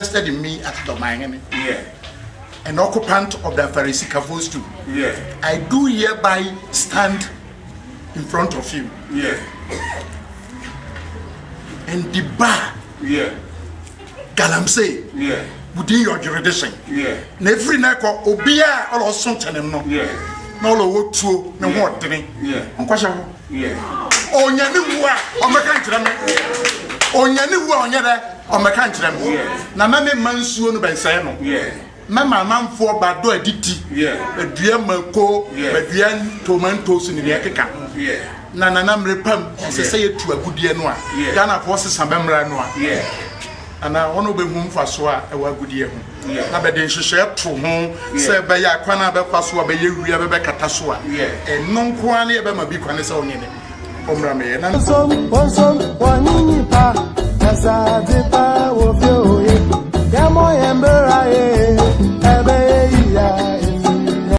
interested in me at Dormaahene. Yeah. An occupant of the Pharisee Kavos too. Yeah. I do hereby stand in front of you. Yeah. And the bar. Yeah. Galamsey. Yeah. Within your jurisdiction. Yeah. Every night, Obia or something. No. Yeah. No, what true, no what thing. Yeah. Yeah. On your new war, on my country. On your new war, on your on my country. Now, Mammy Mansoon by Sano. Yeah. Mamma man for Badu Aditi. Yeah. A dear Marco, a dear tomatoes in the Akaka. Yeah. Nanam repam, as I say it to a good year noir. Ghana forces a member noir. Yeah. And I want to be home for Swa, a good year. Yeah. Nobody should share to home, say by Aquana Pasua, by you, Rebecca Tasua. Yeah. And non quani ever my big one is on it. Omrame, and some, one, one,